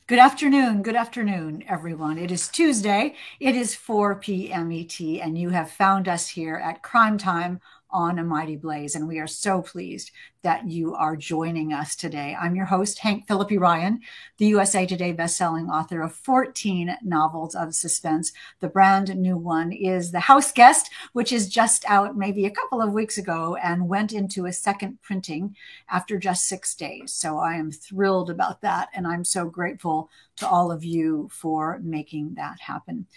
Good afternoon, everyone. It is Tuesday. It is 4 p.m. ET, and you have found us here at Crime Time on A Mighty Blaze, and we are so pleased that you are joining us today. I'm your host, Hank Philippi Ryan, the USA Today bestselling author of 14 novels of suspense. The brand new one is The House Guest, which is just out maybe a couple of weeks ago and went into a second printing after just 6 days. So I am thrilled about that, and I'm so grateful to all of you for making that happen.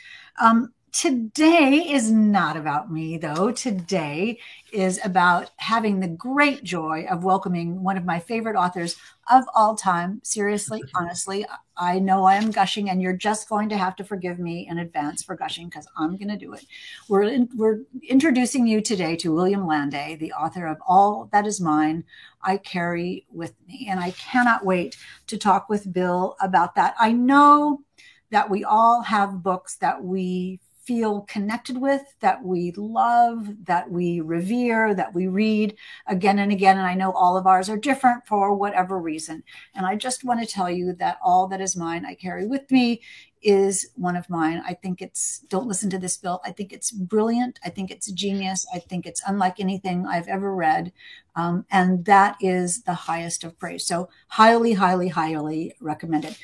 Today is not about me, though. Today is about having the great joy of welcoming one of my favorite authors of all time. Seriously, honestly, I know I am gushing, and you're just going to have to forgive me in advance for gushing because I'm going to do it. We're introducing you today to William Landay, the author of All That Is Mine, I Carry With Me. And I cannot wait to talk with Bill about that. I know that we all have books that we feel connected with, that we love, that we revere, that we read again and again. And I know all of ours are different for whatever reason. And I just want to tell you that All That Is Mine, I Carry With Me is one of mine. I think don't listen to this, Bill. I think it's brilliant. I think it's genius. I think it's unlike anything I've ever read. And that is the highest of praise. So highly, highly, highly recommended.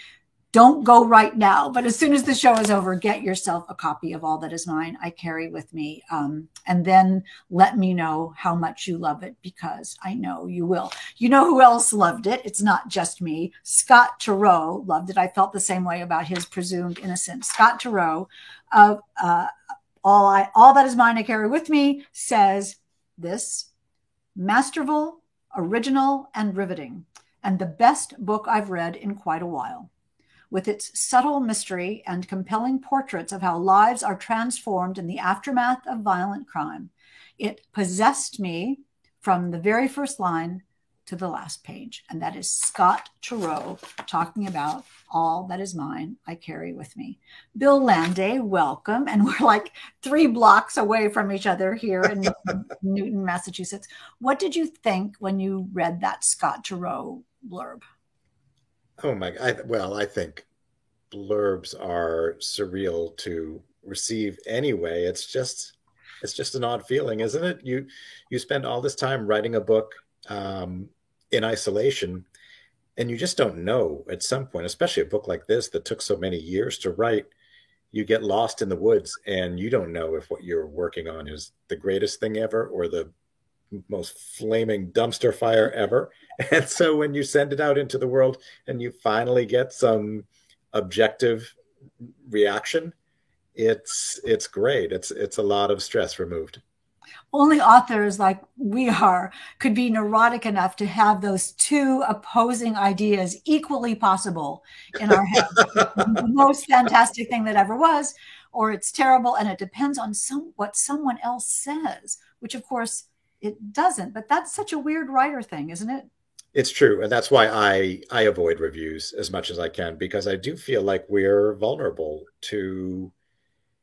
Don't go right now, but as soon as the show is over, get yourself a copy of All That Is Mine, I Carry With Me. And then let me know how much you love it, because I know you will. You know who else loved it? It's not just me. Scott Turow loved it. I felt the same way about his Presumed Innocent. Scott Turow of All That Is Mine, I Carry With Me says this: masterful, original, and riveting, and the best book I've read in quite a while. With its subtle mystery and compelling portraits of how lives are transformed in the aftermath of violent crime, it possessed me from the very first line to the last page. And that is Scott Turow talking about All That Is Mine, I Carry With Me. Bill Landay, welcome. And we're like 3 blocks away from each other here in Newton, Massachusetts. What did you think when you read that Scott Turow blurb? Oh my, I think blurbs are surreal to receive anyway. It's just an odd feeling, isn't it? You spend all this time writing a book in isolation, and you just don't know at some point, especially a book like this that took so many years to write. You get lost in the woods, and you don't know if what you're working on is the greatest thing ever or the most flaming dumpster fire ever. And so when you send it out into the world and you finally get some objective reaction, it's great. It's a lot of stress removed. Only authors like we are could be neurotic enough to have those two opposing ideas equally possible in our head. The most fantastic thing that ever was, or it's terrible, and it depends on what someone else says, which of course it doesn't. But that's such a weird writer thing, isn't it? It's true, and that's why I avoid reviews as much as I can, because I do feel like we're vulnerable to.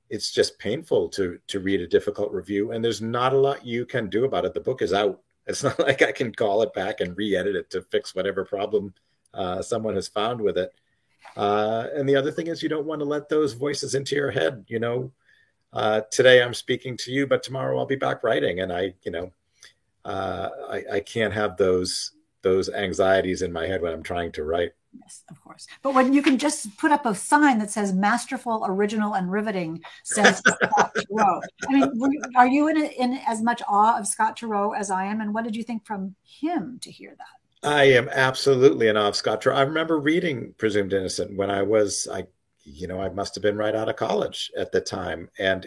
It's just painful to read a difficult review, and there's not a lot you can do about it. The book is out. It's not like I can call it back and re-edit it to fix whatever problem someone has found with it. And the other thing is, you don't want to let those voices into your head. Today I'm speaking to you, but tomorrow I'll be back writing, and I can't have those anxieties in my head when I'm trying to write. Yes, of course. But when you can just put up a sign that says masterful, original, and riveting, says Scott Turow. I mean, are you in as much awe of Scott Turow as I am? And what did you think from him to hear that? I am absolutely in awe of Scott Turow. I remember reading Presumed Innocent when I must have been right out of college at the time. And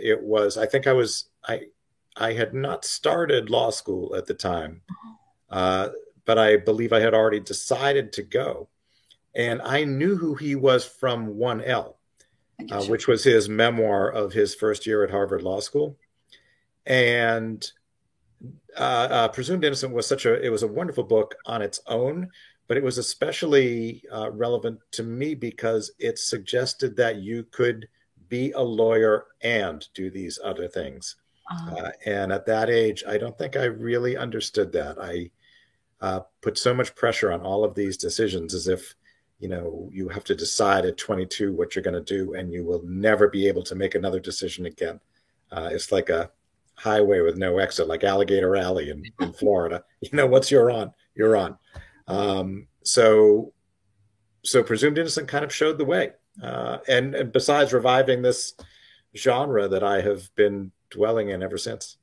I had not started law school at the time, but I believe I had already decided to go. And I knew who he was from 1L, which was his memoir of his first year at Harvard Law School. And Presumed Innocent it was a wonderful book on its own, but it was especially relevant to me because it suggested that you could be a lawyer and do these other things. And at that age, I don't think I really understood that. I put so much pressure on all of these decisions as if, you have to decide at 22 what you're going to do, and you will never be able to make another decision again. It's like a highway with no exit, like Alligator Alley in Florida. Once you're on, you're on. So Presumed Innocent kind of showed the way. And besides reviving this genre that I have been dwelling in ever since.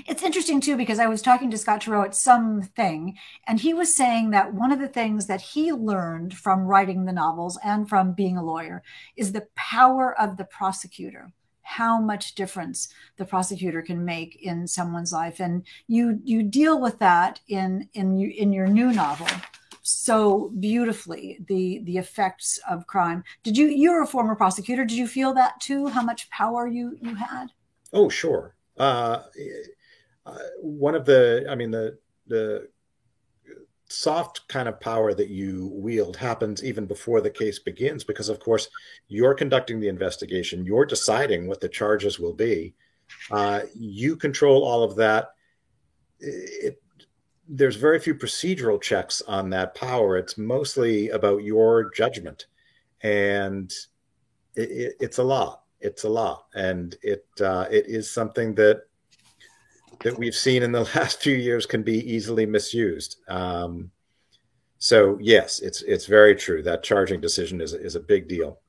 It's interesting, too, because I was talking to Scott Turow at something, and he was saying that one of the things that he learned from writing the novels and from being a lawyer is the power of the prosecutor, how much difference the prosecutor can make in someone's life. And you deal with that in your new novel so beautifully, the effects of crime. You're a former prosecutor. Did you feel that, too, how much power you had? Oh, sure. One of the soft kind of power that you wield happens even before the case begins, because of course you're conducting the investigation, you're deciding what the charges will be. You control all of that. There's very few procedural checks on that power. It's mostly about your judgment, and it's a lot. It's a lot, and it is something that we've seen in the last few years can be easily misused. So yes, it's very true that charging decision is a big deal.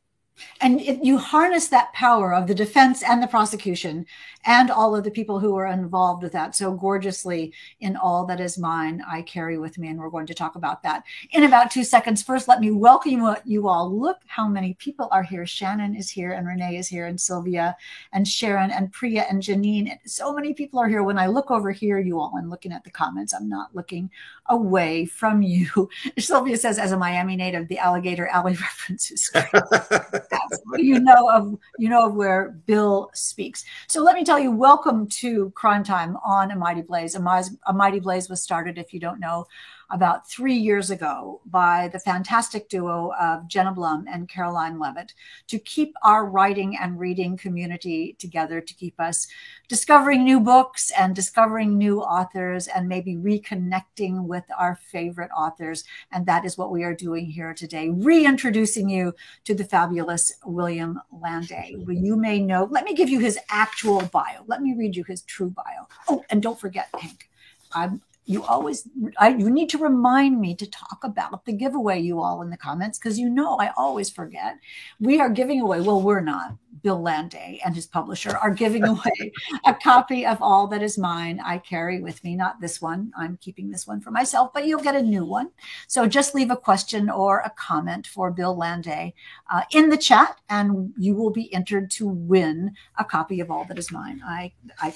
And you harness that power of the defense and the prosecution and all of the people who are involved with that so gorgeously in All That Is Mine, I Carry With Me. And we're going to talk about that in about 2 seconds. First, let me welcome you all. Look how many people are here. Shannon is here, and Renee is here, and Sylvia and Sharon and Priya and Janine. So many people are here. When I look over here, you all, I'm looking at the comments. I'm not looking away from you. Sylvia says, as a Miami native, the Alligator Alley reference is great. You know of where Bill speaks. So let me tell you, welcome to Crime Time on A Mighty Blaze. A Mighty Blaze was started, if you don't know, about 3 years ago by the fantastic duo of Jenna Blum and Caroline Levitt to keep our writing and reading community together, to keep us discovering new books and discovering new authors and maybe reconnecting with our favorite authors. And that is what we are doing here today, reintroducing you to the fabulous William Landay. You may know, let me give you his actual bio. Let me read you his true bio. Oh, and don't forget, Hank, you need to remind me to talk about the giveaway, you all, in the comments, because I always forget. We are giving away, well, we're not. Bill Landay and his publisher are giving away a copy of All That Is Mine, I Carry With Me. Not this one. I'm keeping this one for myself, but you'll get a new one. So just leave a question or a comment for Bill Landay in the chat, and you will be entered to win a copy of All That Is Mine, I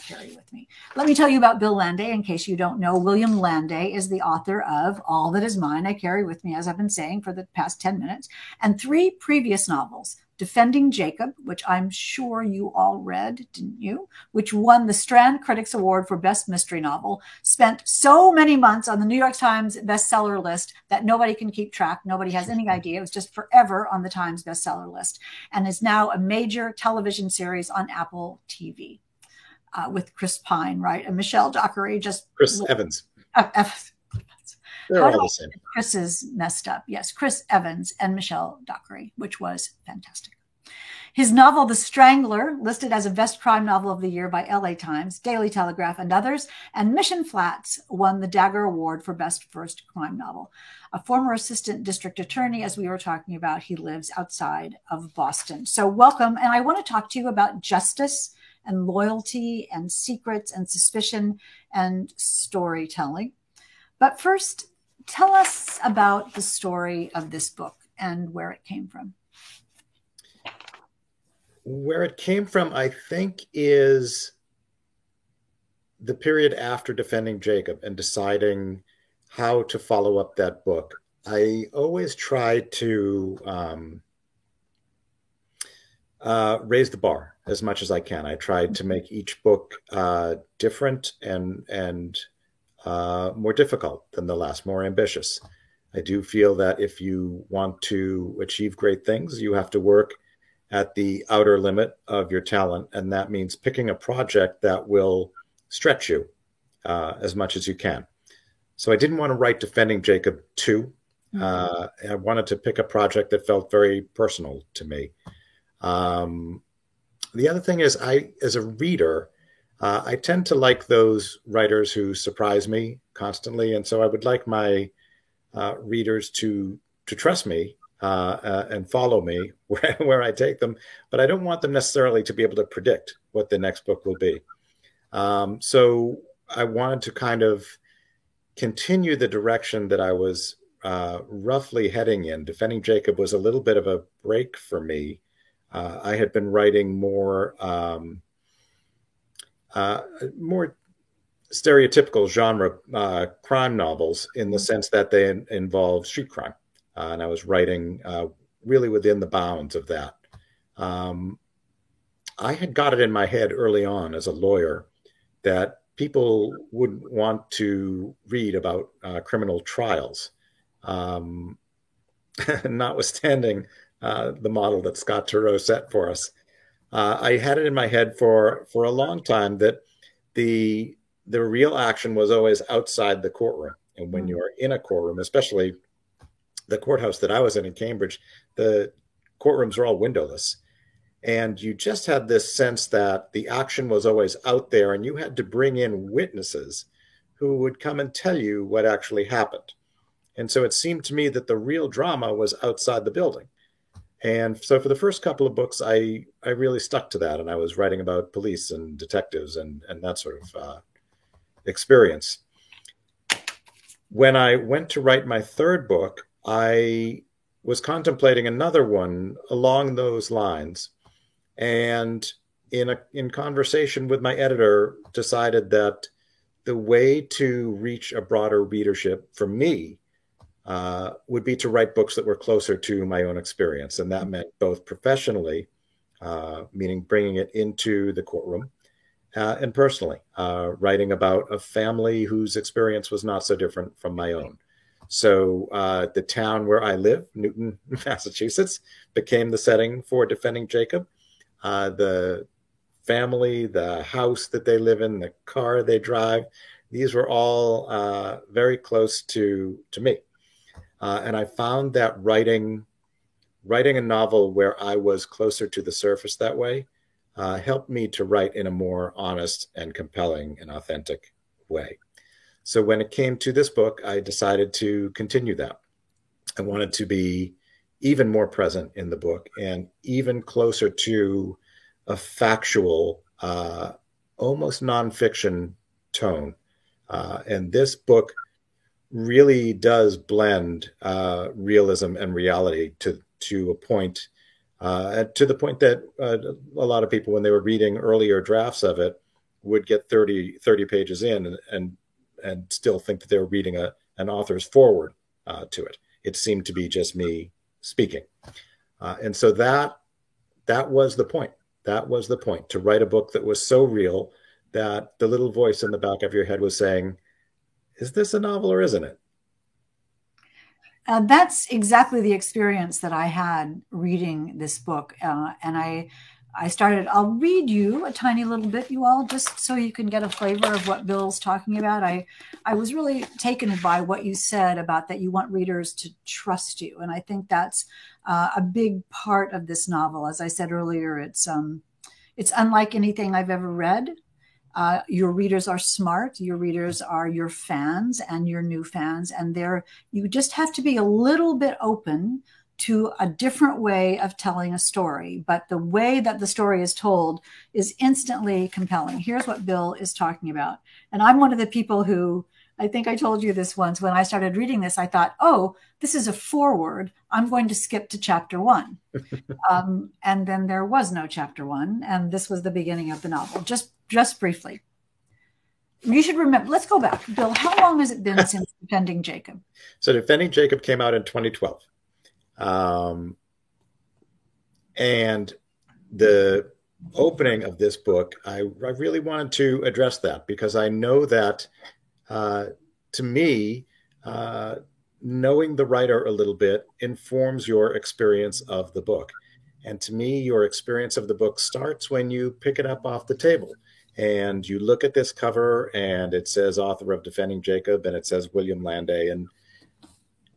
Carry With Me. Let me tell you about Bill Landay, in case you don't know. William Landay is the author of All That Is Mine, I Carry With Me, as I've been saying for the past 10 minutes, and 3 previous novels. Defending Jacob, which I'm sure you all read, didn't you? Which won the Strand Critics Award for Best Mystery Novel, spent so many months on the New York Times bestseller list that nobody can keep track. Nobody has any idea. It was just forever on the Times bestseller list, and is now a major television series on Apple TV with Chris Pine, right? And Michelle Dockery, Chris Evans. They're all the same. Chris is messed up. Yes, Chris Evans and Michelle Dockery, which was fantastic. His novel, The Strangler, listed as a best crime novel of the year by LA Times, Daily Telegraph, and others, and Mission Flats won the Dagger Award for best first crime novel. A former assistant district attorney, as we were talking about, he lives outside of Boston. So welcome. And I want to talk to you about justice and loyalty and secrets and suspicion and storytelling. But first, tell us about the story of this book and where it came from. Where it came from, I think, is the period after Defending Jacob and deciding how to follow up that book. I always tried to raise the bar as much as I can. I tried to make each book different and more difficult than the last, more ambitious. I do feel that if you want to achieve great things, you have to work at the outer limit of your talent. And that means picking a project that will stretch you as much as you can. So I didn't want to write Defending Jacob 2. Mm. I wanted to pick a project that felt very personal to me. Um, the other thing is, as a reader, I tend to like those writers who surprise me constantly, and so I would like my readers to trust me and follow me where I take them, but I don't want them necessarily to be able to predict what the next book will be. So I wanted to kind of continue the direction that I was roughly heading in. Defending Jacob was a little bit of a break for me. I had been writing more stereotypical genre crime novels in the sense that they involve street crime. And I was writing really within the bounds of that. Um, I had got it in my head early on as a lawyer that people would want to read about criminal trials, um, notwithstanding the model that Scott Turow set for us. I had it in my head for a long time that the the real action was always outside the courtroom. And when Mm. you're in a courtroom, especially the courthouse that I was in Cambridge, the courtrooms are all windowless. And you just had this sense that the action was always out there, and you had to bring in witnesses who would come and tell you what actually happened. And so it seemed to me that the real drama was outside the building. And so for the first couple of books, I really stuck to that. And I was writing about police and detectives and that sort of experience. When I went to write my third book, I was contemplating another one along those lines, and in conversation with my editor, decided that the way to reach a broader readership for me would be to write books that were closer to my own experience, and that meant both professionally, meaning bringing it into the courtroom, and personally, writing about a family whose experience was not so different from my own. So the town where I live, Newton, Massachusetts, became the setting for Defending Jacob. The family, the house that they live in, the car they drive, these were all very close to me. And I found that writing a novel where I was closer to the surface that way helped me to write in a more honest and compelling and authentic way. So when it came to this book, I decided to continue that. I wanted to be even more present in the book and even closer to a factual, almost nonfiction tone. And this book really does blend realism and reality to a point, to the point that a lot of people, when they were reading earlier drafts of it, would get 30 pages in and still think that they were reading an author's foreword to it. It seemed to be just me speaking. And so that was the point. That was the point, to write a book that was so real that the little voice in the back of your head was saying, is this a novel or isn't it? That's exactly the experience that I had reading this book. And I started, I'll read you a tiny little bit, you all, just so you can get a flavor of what Bill's talking about. I was really taken by what you said about that you want readers to trust you. And I think that's a big part of this novel. As I said earlier, it's unlike anything I've ever read. Your readers are smart. Your readers are your fans and your new fans, and you just have to be a little bit open to a different way of telling a story. But the way that the story is told is instantly compelling. Here's what Bill is talking about. And I'm one of the people who, I think I told you this once, when I started reading this, I thought, oh, this is a foreword. I'm going to skip to chapter 1. And then there was no chapter 1. And this was the beginning of the novel, just briefly. You should remember, let's go back. Bill, how long has it been since Defending Jacob? So Defending Jacob came out in 2012. And the opening of this book, I really wanted to address that, because I know that to me, knowing the writer a little bit informs your experience of the book. And to me, your experience of the book starts when you pick it up off the table and you look at this cover and it says author of Defending Jacob and it says William Landay. And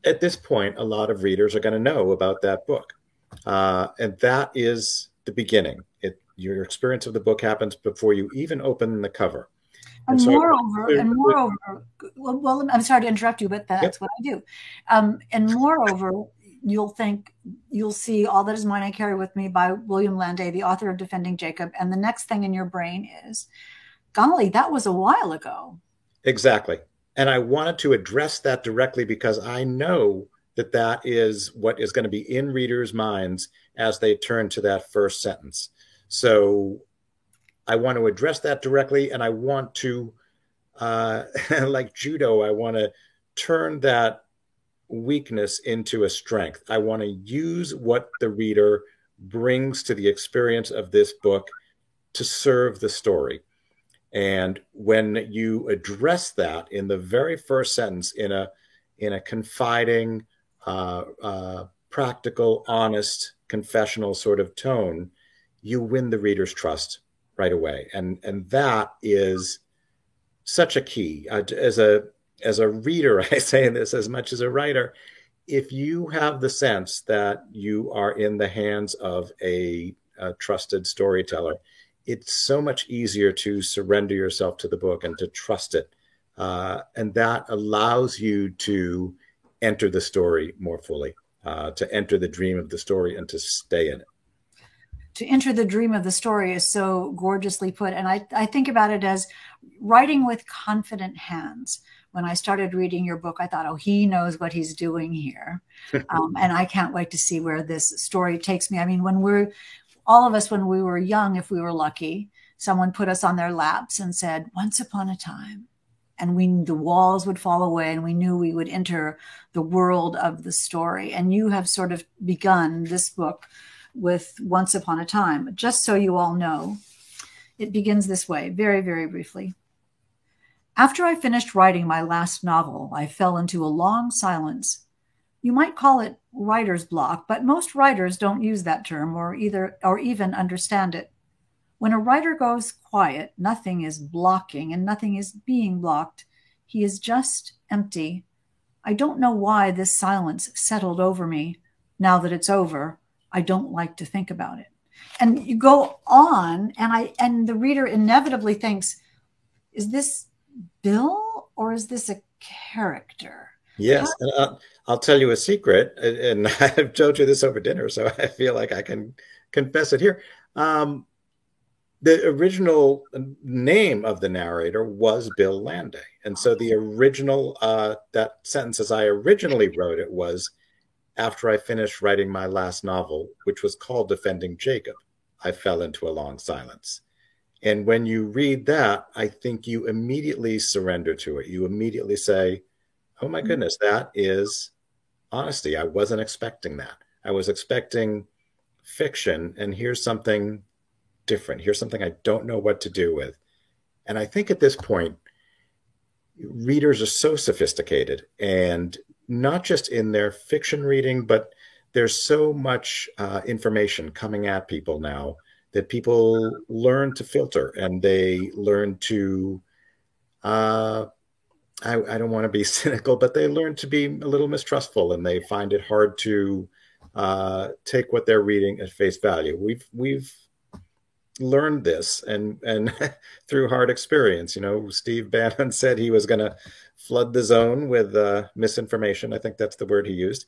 at this point, a lot of readers are going to know about that book. And that is the beginning. Your experience of the book happens before you even open the cover. And And so, moreover, well, I'm sorry to interrupt you, but yep, that's what I do. And moreover, you'll see All That Is Mine I Carry With Me by William Landay, the author of Defending Jacob. And the next thing in your brain is, golly, that was a while ago. exactly. And I wanted to address that directly because I know that that is what is going to be in readers' minds as they turn to that first sentence. So I want to address that directly, and I want to, like judo, I want to turn that weakness into a strength. I want to use what the reader brings to the experience of this book to serve the story. And when you address that in the very first sentence in a confiding, practical, honest, confessional sort of tone, you win the reader's trust right away. And that is such a key. As a reader, I say this as much as a writer. If you have the sense that you are in the hands of a trusted storyteller, it's so much easier to surrender yourself to the book and to trust it. And that allows you to enter the story more fully, to enter the dream of the story and to stay in it. To enter the dream of the story is so gorgeously put. And I think about it as writing with confident hands. When I started reading your book, I thought, oh, he knows what he's doing here. And I can't wait to see where this story takes me. I mean, all of us, when we were young, if we were lucky, someone put us on their laps and said, once upon a time. And the walls would fall away and we knew we would enter the world of the story. And you have sort of begun this book with Once Upon a Time. Just so you all know, it begins this way, very, very briefly. After I finished writing my last novel, I fell into a long silence. You might call it writer's block, but most writers don't use that term or even understand it. When a writer goes quiet, nothing is blocking and nothing is being blocked. He is just empty. I don't know why this silence settled over me. Now that it's over, I don't like to think about it. And you go on, and the reader inevitably thinks, is this Bill or is this a character? Yes, and I'll tell you a secret, and I've told you this over dinner, so I feel like I can confess it here. The original name of the narrator was Bill Landay, and so the original that sentence, as I originally wrote it, was after I finished writing my last novel, which was called Defending Jacob, I fell into a long silence. And when you read that, I think you immediately surrender to it. You immediately say, oh my goodness, that is honesty. I wasn't expecting that. I was expecting fiction, and here's something different. Here's something I don't know what to do with. And I think at this point, readers are so sophisticated, and not just in their fiction reading, but there's so much information coming at people now that people learn to filter and they learn to I don't want to be cynical, but they learn to be a little mistrustful, and they find it hard to take what they're reading at face value. We've learned this, and through hard experience. You know, Steve Bannon said he was going to flood the zone with misinformation. I think that's the word he used,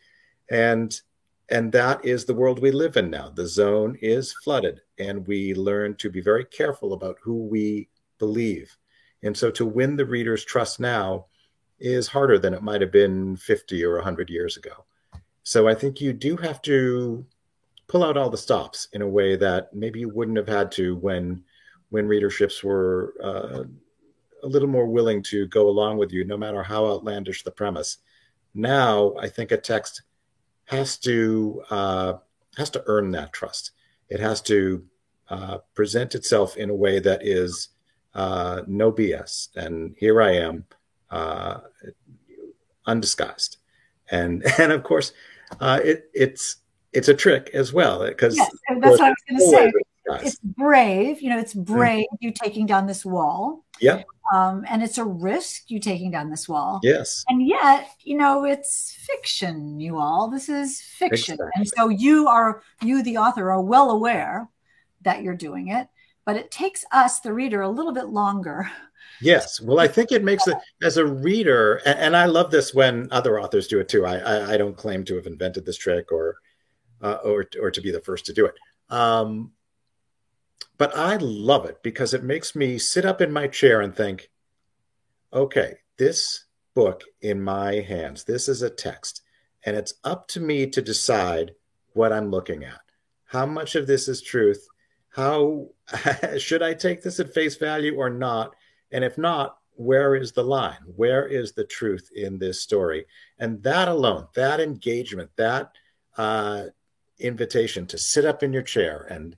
and that is the world we live in now. The zone is flooded, and we learn to be very careful about who we believe. And so to win the reader's trust now is harder than it might have been 50 or 100 years ago. So I think you do have to pull out all the stops in a way that maybe you wouldn't have had to when readerships were a little more willing to go along with you, no matter how outlandish the premise. Now, I think a text has to earn that trust. It has to present itself in a way that is no BS. And here I am, undisguised. And of course, it's a trick as well, because yes, that's what I was going to say. guys. brave. It's Mm. brave you taking down this wall. Yep. And it's a risk you taking down this wall. Yes. And yet, it's fiction, you all. This is fiction. And Exactly. so you, the author, are well aware that you're doing it, but it takes us, the reader, a little bit longer. Yes. Well, I think it makes it as a reader, and I love this when other authors do it too. I don't claim to have invented this trick or to be the first to do it. But I love it because it makes me sit up in my chair and think, okay, this book in my hands, this is a text, and it's up to me to decide what I'm looking at. How much of this is truth? How should I take this at face value or not? And if not, where is the line? Where is the truth in this story? And that alone, that engagement, that uh, invitation to sit up in your chair and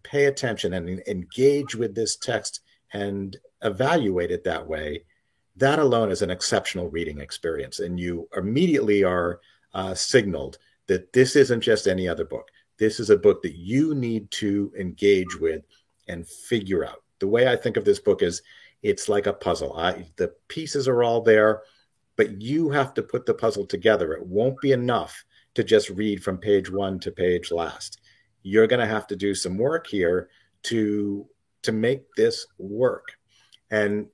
pay attention and engage with this text and evaluate it that way, that alone is an exceptional reading experience. And you immediately are signaled that this isn't just any other book. This is a book that you need to engage with and figure out. The way I think of this book is it's like a puzzle. The pieces are all there, but you have to put the puzzle together. It won't be enough to just read from page one to page last. You're going to have to do some work here to make this work. And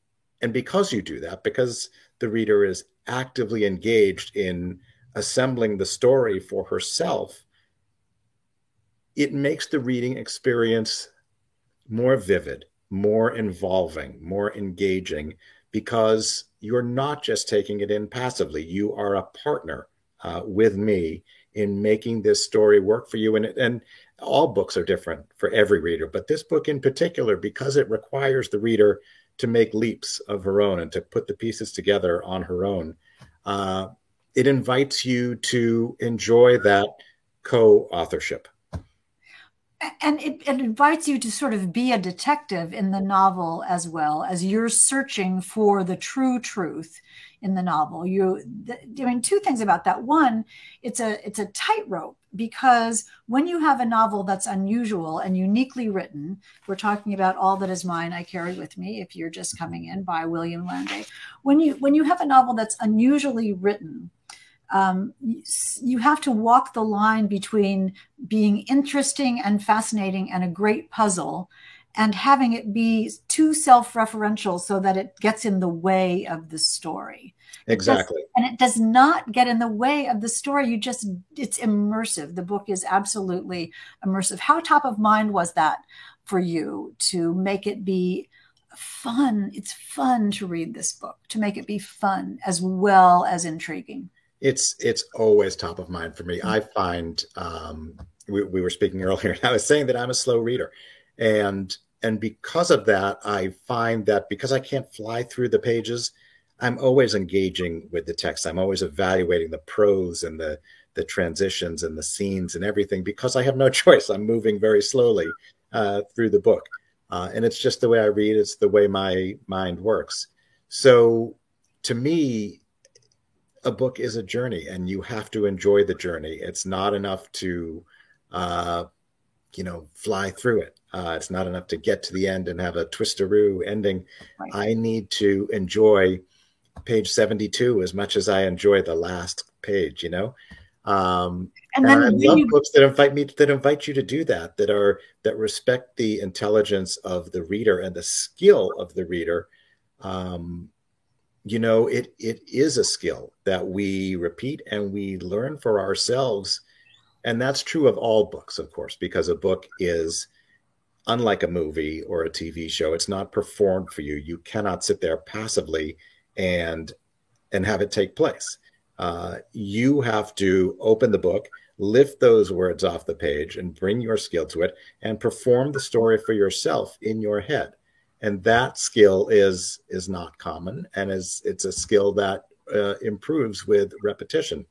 because you do that, because the reader is actively engaged in assembling the story for herself, it makes the reading experience more vivid, more involving, more engaging, because you're not just taking it in passively. You are a partner with me in making this story work for you. And all books are different for every reader, but this book in particular, because it requires the reader to make leaps of her own and to put the pieces together on her own, it invites you to enjoy that co-authorship. And it invites you to sort of be a detective in the novel as well, as you're searching for the true truth in the novel. You're doing two things about that. One, it's a tightrope, because when you have a novel that's unusual and uniquely written, we're talking about All That Is Mine, I Carry With Me, if you're just coming in, by William Landay. When you have a novel that's unusually written, you have to walk the line between being interesting and fascinating and a great puzzle, and having it be too self-referential so that it gets in the way of the story. Exactly. It does not get in the way of the story. It's immersive. The book is absolutely immersive. How top of mind was that for you to make it be fun? It's fun to read this book, to make it be fun as well as intriguing. It's always top of mind for me. I find we were speaking earlier, and I was saying that I'm a slow reader, and because of that, I find that because I can't fly through the pages, I'm always engaging with the text. I'm always evaluating the prose and the transitions and the scenes and everything, because I have no choice. I'm moving very slowly through the book, and it's just the way I read. It's the way my mind works. So to me, a book is a journey, and you have to enjoy the journey. It's not enough to, fly through it. It's not enough to get to the end and have a twisteroo ending. Right. I need to enjoy page 72 as much as I enjoy the last page, and then I love books that invite you to do that respect the intelligence of the reader and the skill of the reader. It is a skill that we repeat and we learn for ourselves. And that's true of all books, of course, because a book is unlike a movie or a TV show. It's not performed for you. You cannot sit there passively and have it take place. You have to open the book, lift those words off the page and bring your skill to it and perform the story for yourself in your head. And that skill is not common, and it's a skill that improves with repetition.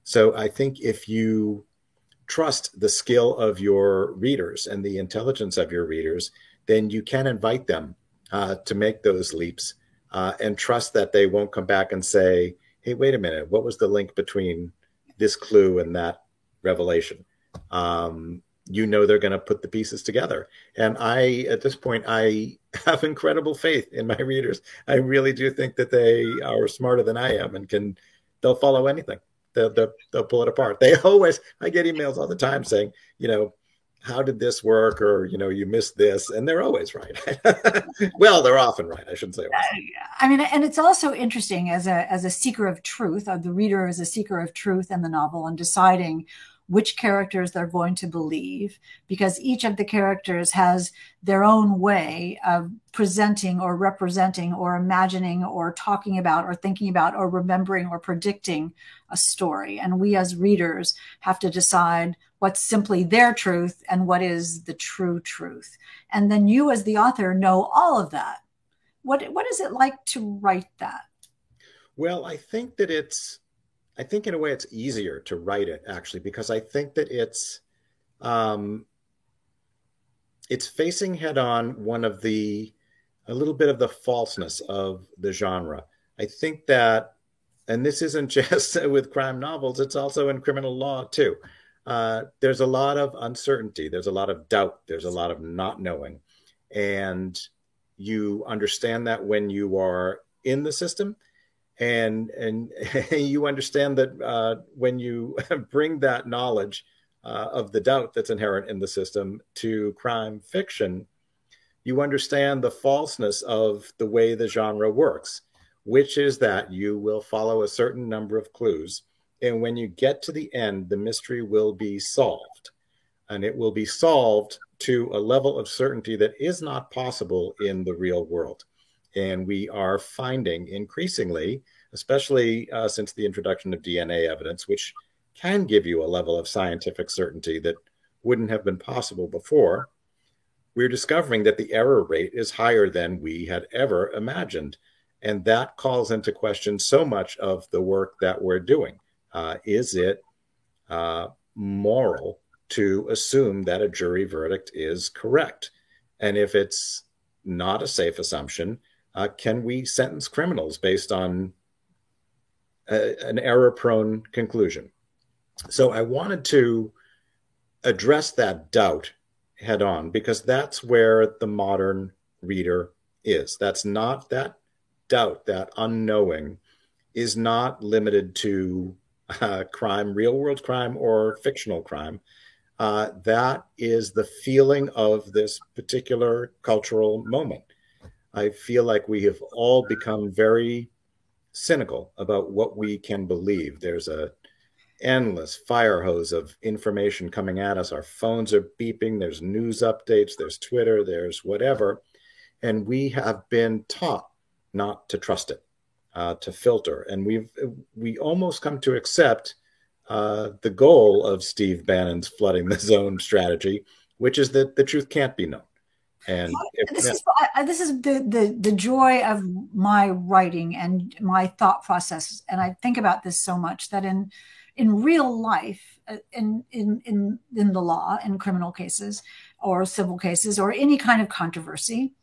So I think if you trust the skill of your readers and the intelligence of your readers, then you can invite them to make those leaps and trust that they won't come back and say, hey, wait a minute, what was the link between this clue and that revelation? you know they're going to put the pieces together. And at this point, I have incredible faith in my readers. I really do think that they are smarter than I am and they'll follow anything. They'll pull it apart. I get emails all the time saying, how did this work? Or, you missed this. And they're always right. Well, they're often right. I shouldn't say always. I mean, and it's also interesting as a seeker of truth, the reader is a seeker of truth in the novel and deciding which characters they're going to believe, because each of the characters has their own way of presenting or representing or imagining or talking about or thinking about or remembering or predicting a story. And we as readers have to decide what's simply their truth and what is the true truth. And then you as the author know all of that. What is it like to write that? Well, I think in a way it's easier to write it, actually, because I think that it's facing head on a little bit of the falseness of the genre. I think that, and this isn't just with crime novels, it's also in criminal law too. There's a lot of uncertainty. There's a lot of doubt. There's a lot of not knowing. And you understand that when you are in the system, and you understand that when you bring that knowledge of the doubt that's inherent in the system to crime fiction, you understand the falseness of the way the genre works, which is that you will follow a certain number of clues. And when you get to the end, the mystery will be solved. And it will be solved to a level of certainty that is not possible in the real world. And we are finding increasingly, especially since the introduction of DNA evidence, which can give you a level of scientific certainty that wouldn't have been possible before, we're discovering that the error rate is higher than we had ever imagined. And that calls into question so much of the work that we're doing. Is it moral to assume that a jury verdict is correct? And if it's not a safe assumption, can we sentence criminals based on an error-prone conclusion? So I wanted to address that doubt head on, because that's where the modern reader is. That's not that doubt, that unknowing is not limited to crime, real-world crime or fictional crime. That is the feeling of this particular cultural moment. I feel like we have all become very cynical about what we can believe. There's a endless fire hose of information coming at us. Our phones are beeping. There's news updates. There's Twitter. There's whatever. And we have been taught not to trust it, to filter. And we almost come to accept the goal of Steve Bannon's flooding the zone strategy, which is that the truth can't be known. And this is the joy of my writing and my thought process. And I think about this so much that in real life, in the law, in criminal cases or civil cases or any kind of controversy,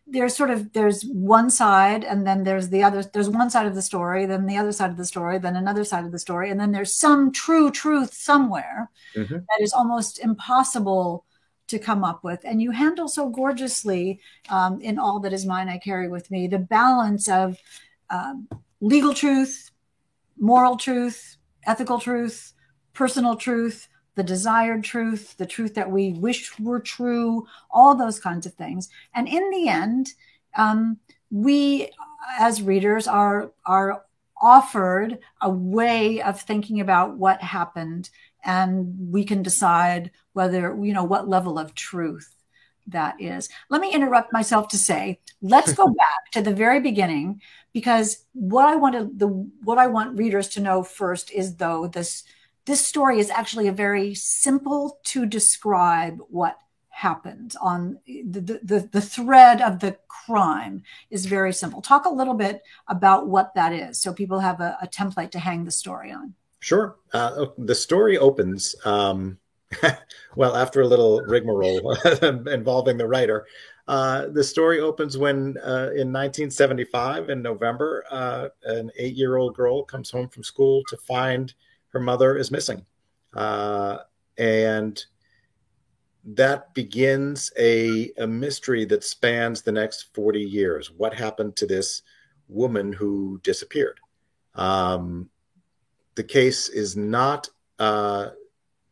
there's one side, and then there's the other. There's one side of the story, then the other side of the story, then another side of the story, and then there's some true truth somewhere that is almost impossible to come up with. And you handle so gorgeously in All That Is Mine I Carry With Me, the balance of legal truth, moral truth, ethical truth, personal truth, the desired truth, the truth that we wish were true, all those kinds of things. And in the end, we as readers are offered a way of thinking about what happened, and we can decide whether, what level of truth that is. Let me interrupt myself to say, let's go back to the very beginning, because what I want readers to know first is, though, this story is actually a very simple to describe what happened. On the thread of the crime is very simple. Talk a little bit about what that is, so people have a template to hang the story on. Sure. The story opens, well, after a little rigmarole involving the writer. The story opens when in 1975, in November, an 8-year-old girl comes home from school to find her mother is missing. And that begins a mystery that spans the next 40 years. What happened to this woman who disappeared? The case is not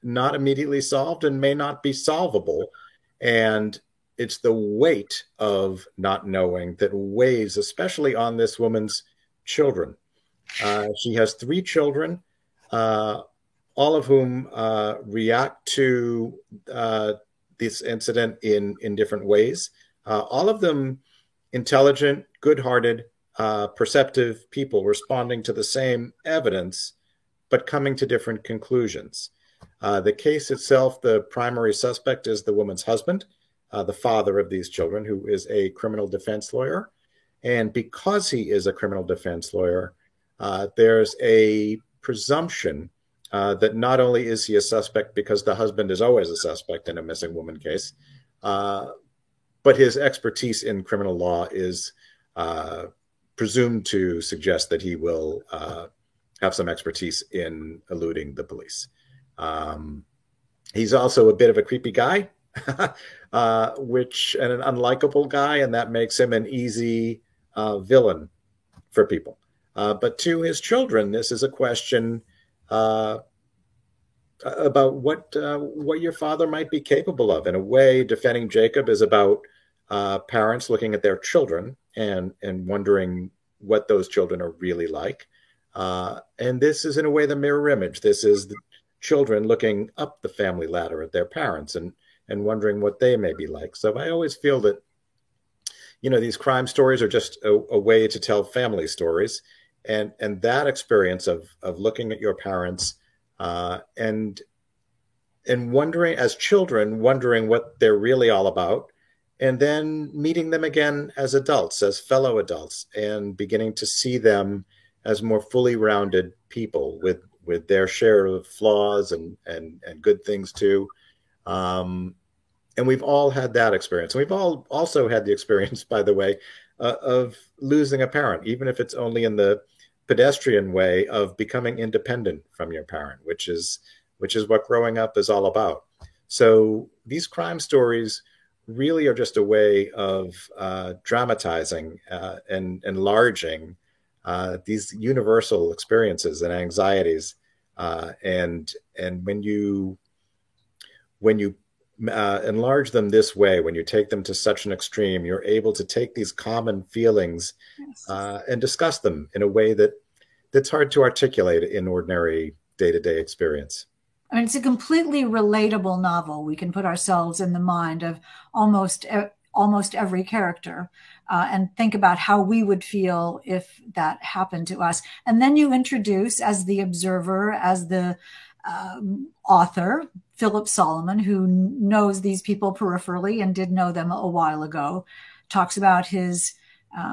immediately solved and may not be solvable. And it's the weight of not knowing that weighs, especially on this woman's children. She has three children, all of whom react to this incident in different ways. All of them intelligent, good-hearted, perceptive people responding to the same evidence, but coming to different conclusions. The case itself, the primary suspect is the woman's husband, the father of these children, who is a criminal defense lawyer. And because he is a criminal defense lawyer, there's a presumption that not only is he a suspect because the husband is always a suspect in a missing woman case, but his expertise in criminal law is presumed to suggest that he will have some expertise in eluding the police. He's also a bit of a creepy guy, and an unlikable guy, and that makes him an easy villain for people. But to his children, this is a question about what your father might be capable of. In a way, Defending Jacob is about parents looking at their children and wondering what those children are really like. And this is, in a way, the mirror image. This is the children looking up the family ladder at their parents and wondering what they may be like. So I always feel that, these crime stories are just a way to tell family stories. And that experience of looking at your parents and wondering, as children, wondering what they're really all about, and then meeting them again as adults, as fellow adults, and beginning to see them as more fully rounded people with their share of flaws and good things too. And we've all had that experience. And we've all also had the experience, by the way, of losing a parent, even if it's only in the pedestrian way of becoming independent from your parent, which is what growing up is all about. So these crime stories really are just a way of dramatizing and enlarging these universal experiences and anxieties, and when you enlarge them this way, when you take them to such an extreme, you're able to take these common feelings and discuss them in a way that's hard to articulate in ordinary day-to-day experience. I mean, it's a completely relatable novel. We can put ourselves in the mind of almost every character and think about how we would feel if that happened to us. And then you introduce, as the observer, as the author, Philip Solomon, who knows these people peripherally and did know them a while ago, talks about his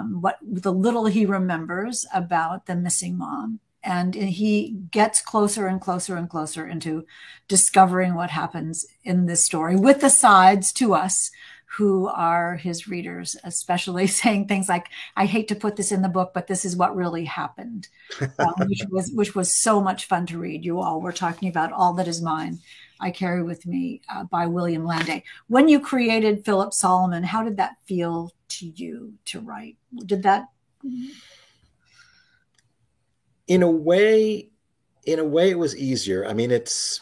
what the little he remembers about the missing mom. And he gets closer and closer and closer into discovering what happens in this story, with the sides to us who are his readers, especially saying things like, I hate to put this in the book, but this is what really happened, which was so much fun to read. You all were talking about All That Is Mine, I Carry With Me by William Landay. When you created Philip Solomon, how did that feel to you to write? Did that... In a way, it was easier. I mean, it's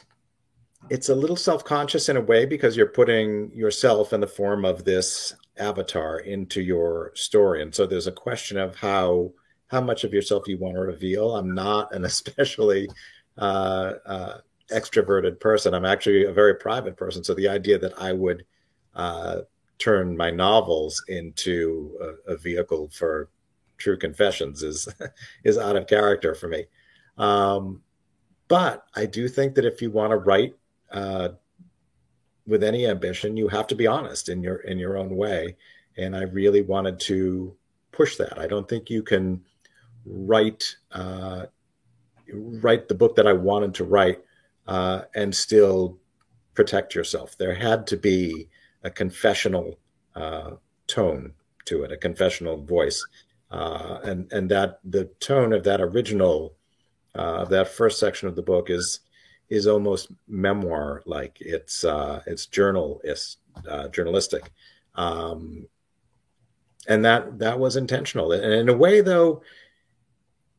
a little self-conscious in a way because you're putting yourself in the form of this avatar into your story. And so there's a question of how much of yourself you want to reveal. I'm not an especially extroverted person. I'm actually a very private person. So the idea that I would turn my novels into a vehicle for true confessions is out of character for me. But I do think that if you want to write with any ambition, you have to be honest in your own way. And I really wanted to push that. I don't think you can write the book that I wanted to write and still protect yourself. There had to be a confessional tone to it, a confessional voice. And that the tone of that original, that first section of the book is is almost memoir like. It's journalistic, um, and that was intentional. And in a way, though,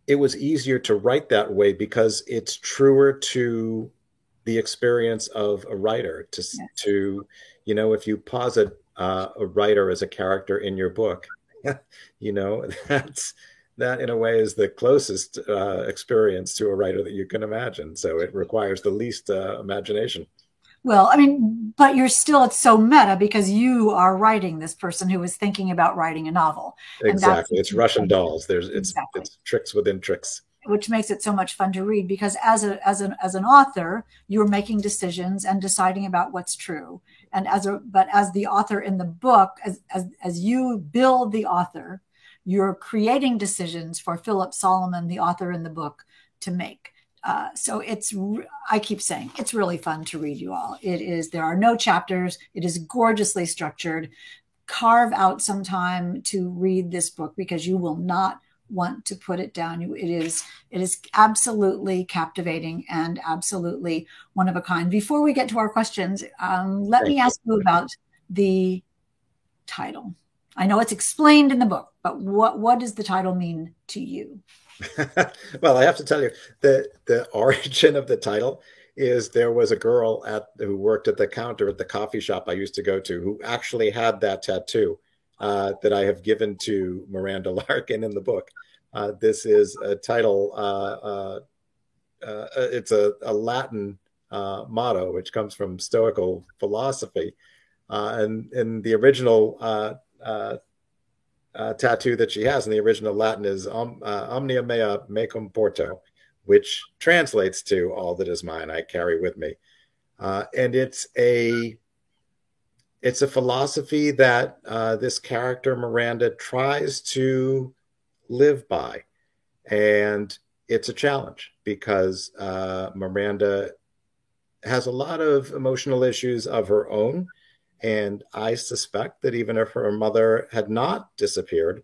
it was easier to write that way because it's truer to the experience of a writer. To if you posit a writer as a character in your book, that in a way is the closest experience to a writer that you can imagine. So it requires the least imagination. Well, I mean, but it's so meta because you are writing this person who is thinking about writing a novel. Exactly. It's Russian dolls. Exactly. It's tricks within tricks. Which makes it so much fun to read because as an author, you're making decisions and deciding about what's true. And as the author in the book, as you build the author, you're creating decisions for Philip Solomon, the author in the book, to make. So I keep saying, it's really fun to read, you all. There are no chapters. It is gorgeously structured. Carve out some time to read this book because you will not want to put it down. It is absolutely captivating and absolutely one of a kind. Before we get to our questions, let me ask you about the title. I know it's explained in the book, but what does the title mean to you? Well, I have to tell you, the origin of the title is there was a girl who worked at the counter at the coffee shop I used to go to who actually had that tattoo that I have given to Miranda Larkin in the book. This is a title. It's a Latin motto, which comes from Stoical philosophy. And in the original tattoo that she has in the original Latin is omnia mea mecum porto, which translates to all that is mine I carry with me. And it's a philosophy that this character Miranda tries to live by. And it's a challenge because Miranda has a lot of emotional issues of her own. And I suspect that even if her mother had not disappeared,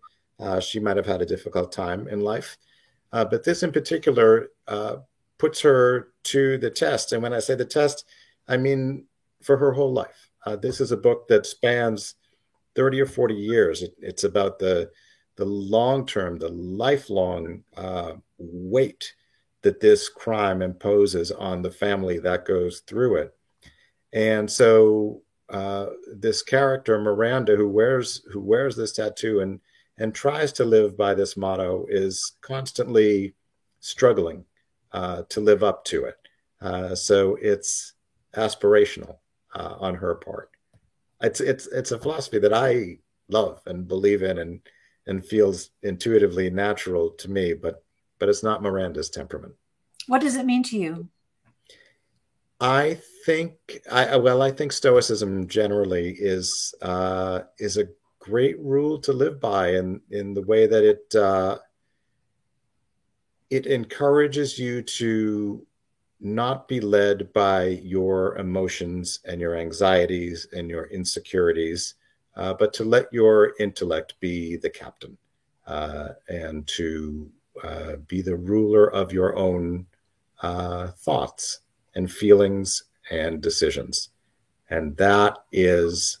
she might have had a difficult time in life. But this in particular puts her to the test. And when I say the test, I mean for her whole life. This is a book that spans 30 or 40 years. It's about the long-term, the lifelong weight that this crime imposes on the family that goes through it. And so this character Miranda, who wears this tattoo and tries to live by this motto, is constantly struggling to live up to it. So it's aspirational on her part. It's a philosophy that I love and believe in and feels intuitively natural to me, but it's not Miranda's temperament. What does it mean to you? I think Stoicism generally is a great rule to live by in the way that it encourages you to not be led by your emotions and your anxieties and your insecurities, but to let your intellect be the captain and to be the ruler of your own thoughts and feelings and decisions. And that is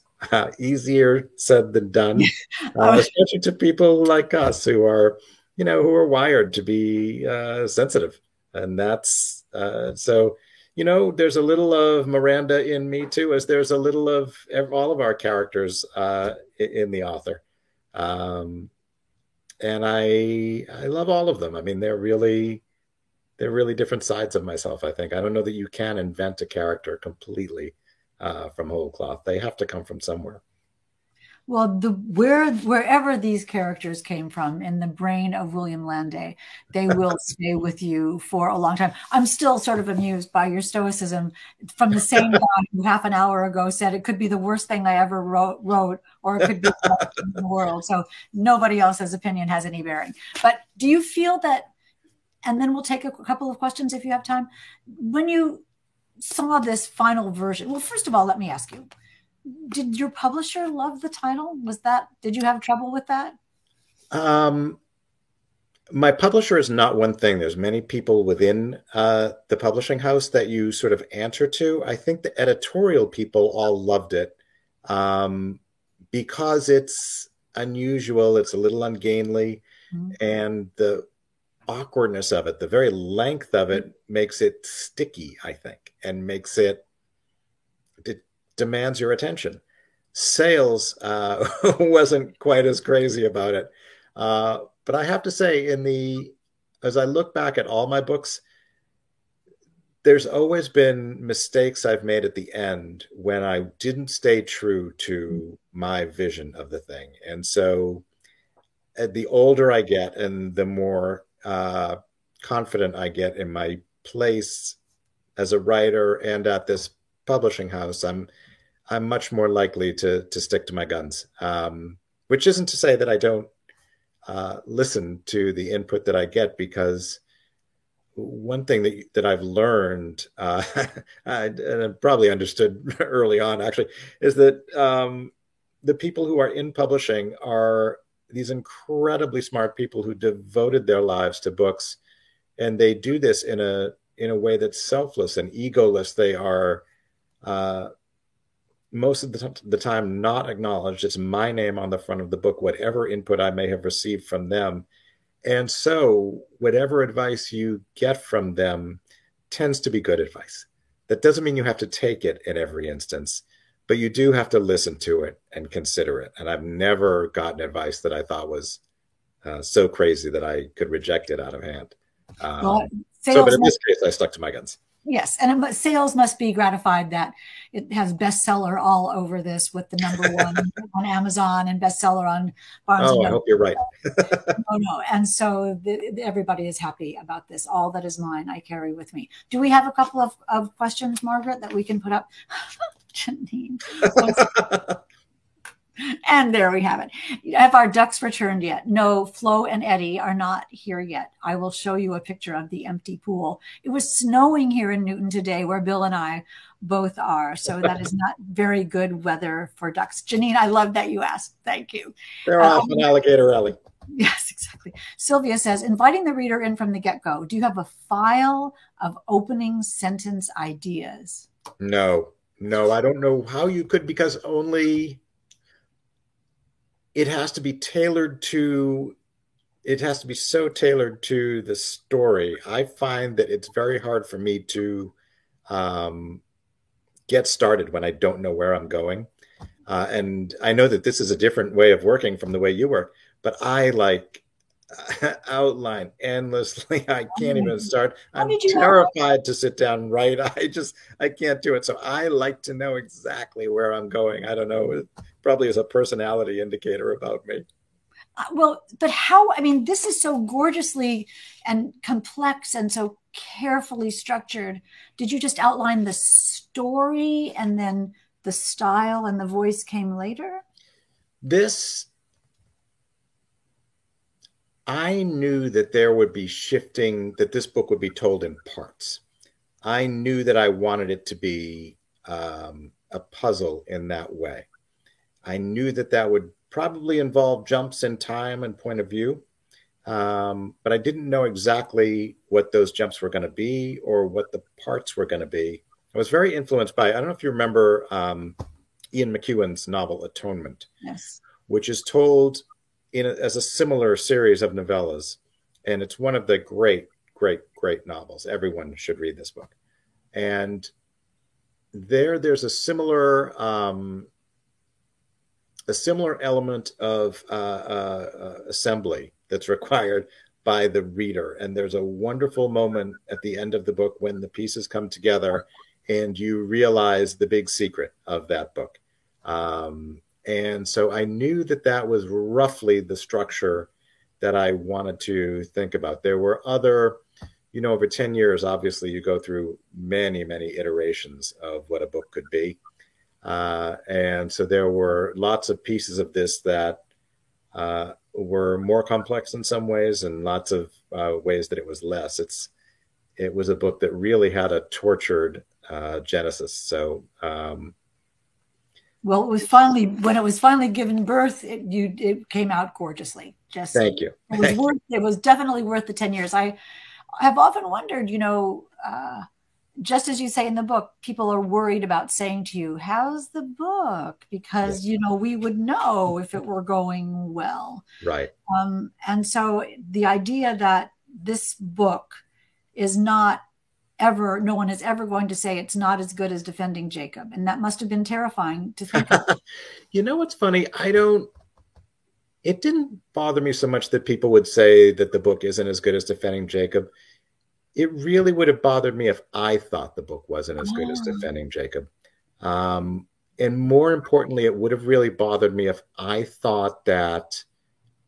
easier said than done, especially to people like us who are wired to be sensitive. And that's so, there's a little of Miranda in me too, as there's a little of all of our characters in the author. And I love all of them. I mean, they're really different sides of myself, I think. I don't know that you can invent a character completely from whole cloth. They have to come from somewhere. Well, wherever these characters came from in the brain of William Landay, they will stay with you for a long time. I'm still sort of amused by your stoicism from the same guy who half an hour ago said it could be the worst thing I ever wrote, or it could be the best in the world. So nobody else's opinion has any bearing. But do you feel that, and then we'll take a couple of questions if you have time, when you saw this final version, well, first of all, let me ask you, did your publisher love the title? Did you have trouble with that? My publisher is not one thing. There's many people within the publishing house that you sort of answer to. I think the editorial people all loved it um, because it's unusual, it's a little ungainly, Mhm. and the awkwardness of it, the very length of it, makes it sticky, I think, and it demands your attention. Sales wasn't quite as crazy about it. But I have to say, as I look back at all my books, there's always been mistakes I've made at the end when I didn't stay true to my vision of the thing. And so, the older I get and the more confident I get in my place as a writer and at this publishing house, I'm much more likely to stick to my guns. Which isn't to say that I don't listen to the input that I get, because one thing that I've learned, and I probably understood early on actually, is that the people who are in publishing are these incredibly smart people who devoted their lives to books, and they do this in a way that's selfless and egoless. They are uh, most of the time not acknowledged. It's my name on the front of the book, whatever input I may have received from them. And so, whatever advice you get from them tends to be good advice. That doesn't mean you have to take it in every instance, but you do have to listen to it and consider it. And I've never gotten advice that I thought was so crazy that I could reject it out of hand. Well, But sales in this must, case, I stuck to my guns. yes, and sales must be gratified that it has bestseller all over this with the number one on Amazon and bestseller on Barnes and Oh, I Noble. hope you're right. No, no. And so everybody is happy about this. All that is mine, I carry with me. Do we have a couple of questions, Margaret, that we can put up? Janine. And there we have it. Have our ducks returned yet? No, Flo and Eddie are not here yet. I will show you a picture of the empty pool. It was snowing here in Newton today, where Bill and I both are. So that is not very good weather for ducks. Janine, I love that you asked. Thank you. They're off in Alligator Alley. Yes, exactly. Sylvia says, inviting the reader in from the get-go. Do you have a file of opening sentence ideas? No, no, I don't know how you could, because only it has to be tailored to it has to be so tailored to the story. I find that it's very hard for me to um, get started when I don't know where I'm going. And I know that this is a different way of working from the way you work, but I like outline endlessly. I can't even start. How I'm did you know? terrified to sit down and write. I can't do it. So I like to know exactly where I'm going. I don't know. It probably is a personality indicator about me. Well, but how? I mean, this is so gorgeously and complex and so carefully structured. Did you just outline the story and then the style and the voice came later? This I knew that there would be shifting, that this book would be told in parts. I knew that I wanted it to be a puzzle in that way. I knew that that would probably involve jumps in time and point of view, but I didn't know exactly what those jumps were going to be or what the parts were going to be. I was very influenced by, I don't know if you remember Ian McEwan's novel Atonement, Yes. which is told as a similar series of novellas. And it's one of the great, great, great novels. Everyone should read this book. And there's a similar element of assembly that's required by the reader. And there's a wonderful moment at the end of the book when the pieces come together and you realize the big secret of that book. And so I knew that that was roughly the structure that I wanted to think about. There were other, over 10 years, obviously, you go through many, many iterations of what a book could be. And so there were lots of pieces of this that were more complex in some ways and lots of ways that it was less. It was a book that really had a tortured genesis. So Well, it was finally, when it was finally given birth, it came out gorgeously. Just Thank you. it was definitely worth the 10 years. I have often wondered, just as you say in the book, people are worried about saying to you, how's the book? Because, Yes. we would know if it were going well. Right. And so the idea that this book is not ever, no one is ever going to say it's not as good as Defending Jacob. And that must have been terrifying to think of. You know what's funny? It didn't bother me so much that people would say that the book isn't as good as Defending Jacob. It really would have bothered me if I thought the book wasn't as good as Defending Jacob. And more importantly, it would have really bothered me if I thought that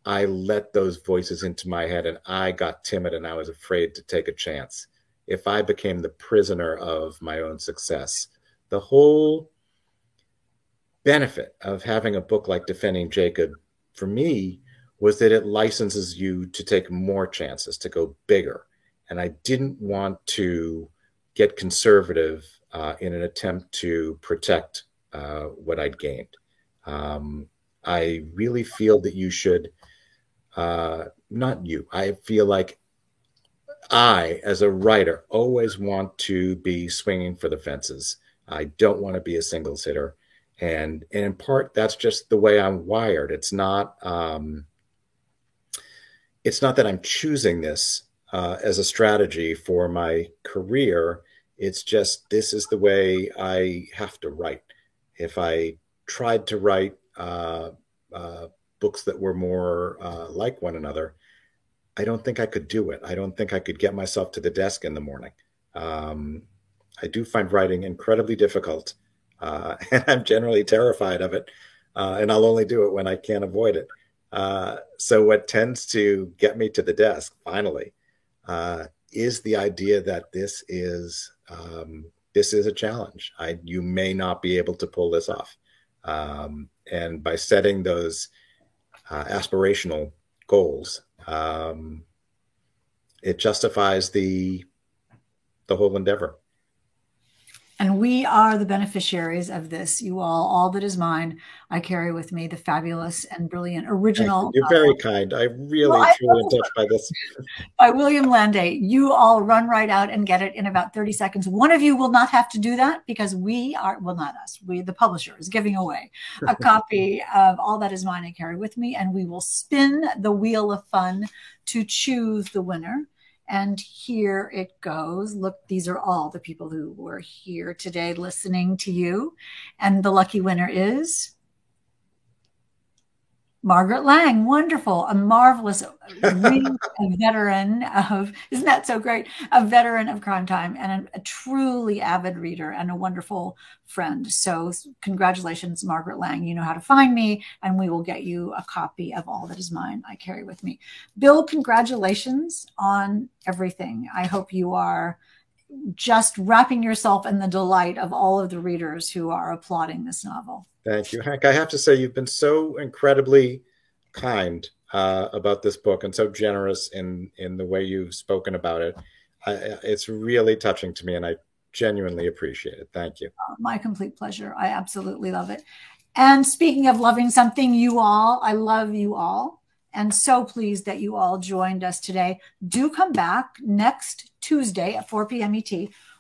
I let those voices into my head and I got timid and I was afraid to take a chance. If I became the prisoner of my own success, the whole benefit of having a book like Defending Jacob for me was that it licenses you to take more chances, to go bigger. And I didn't want to get conservative in an attempt to protect what I'd gained. I really feel that you should, not you, I feel like I, as a writer, always want to be swinging for the fences. I don't want to be a singles hitter. And in part, that's just the way I'm wired. It's not that I'm choosing this as a strategy for my career. It's just this is the way I have to write. If I tried to write books that were more like one another, I don't think I could do it. I don't think I could get myself to the desk in the morning. I do find writing incredibly difficult, and I'm generally terrified of it. And I'll only do it when I can't avoid it. So what tends to get me to the desk finally is the idea that this is a challenge. You may not be able to pull this off. And by setting those aspirational goals, it justifies the whole endeavor. And we are the beneficiaries of this. You all that is mine, I carry with me, the fabulous and brilliant original. You're very kind. I really, truly am touched by this. By William Landay. You all run right out and get it in about 30 seconds. One of you will not have to do that because we are, well, not us, the publisher is giving away a copy of All That Is Mine I Carry With Me, and we will spin the wheel of fun to choose the winner. And here it goes. Look, these are all the people who were here today listening to you. And the lucky winner is Margaret Lang. Wonderful. A marvelous veteran of, isn't that so great? A veteran of Crime Time and a truly avid reader and a wonderful friend. So congratulations, Margaret Lang. You know how to find me, and we will get you a copy of All That Is Mine I Carry With Me. Bill, congratulations on everything. I hope you are just wrapping yourself in the delight of all of the readers who are applauding this novel. Thank you, Hank. I have to say, you've been so incredibly kind about this book and so generous in the way you've spoken about it. It's really touching to me, and I genuinely appreciate it. Thank you. My complete pleasure. I absolutely love it. And speaking of loving something, you all, I love you all. And so pleased that you all joined us today. Do come back next Tuesday at 4 p.m. ET,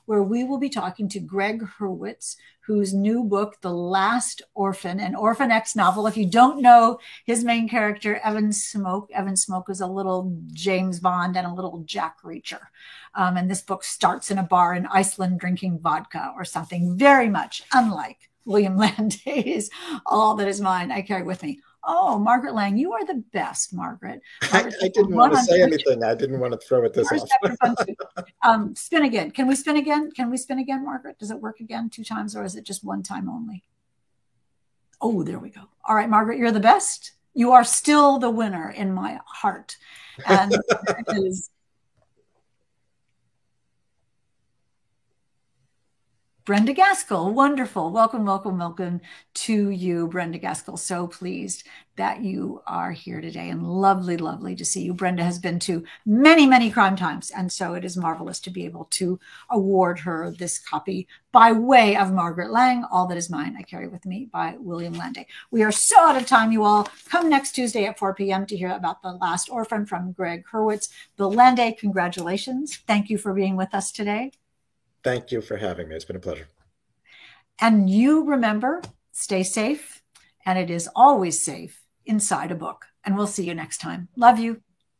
where we will be talking to Greg Hurwitz, whose new book, The Last Orphan, an Orphan X novel. If you don't know his main character, Evan Smoke is a little James Bond and a little Jack Reacher. And this book starts in a bar in Iceland drinking vodka or something very much unlike William Landay's All That Is Mine I Carry With Me. Oh, Margaret Lang, you are the best, Margaret. I didn't want to say anything. I didn't want to throw it this off. Spin again. Can we spin again? Can we spin again, Margaret? Does it work again 2 times, or is it just 1 time only? Oh, there we go. All right, Margaret, you're the best. You are still the winner in my heart. And it is Brenda Gaskell, wonderful. Welcome, welcome, welcome to you, Brenda Gaskell. So pleased that you are here today and lovely, lovely to see you. Brenda has been to many, many Crime Times, and so it is marvelous to be able to award her this copy by way of Margaret Lang, All That Is Mine, I Carry With Me by William Landay. We are so out of time, you all. Come next Tuesday at 4 p.m. to hear about The Last Orphan from Greg Hurwitz. Bill Landay, congratulations. Thank you for being with us today. Thank you for having me. It's been a pleasure. And you remember, stay safe, and it is always safe inside a book. And we'll see you next time. Love you.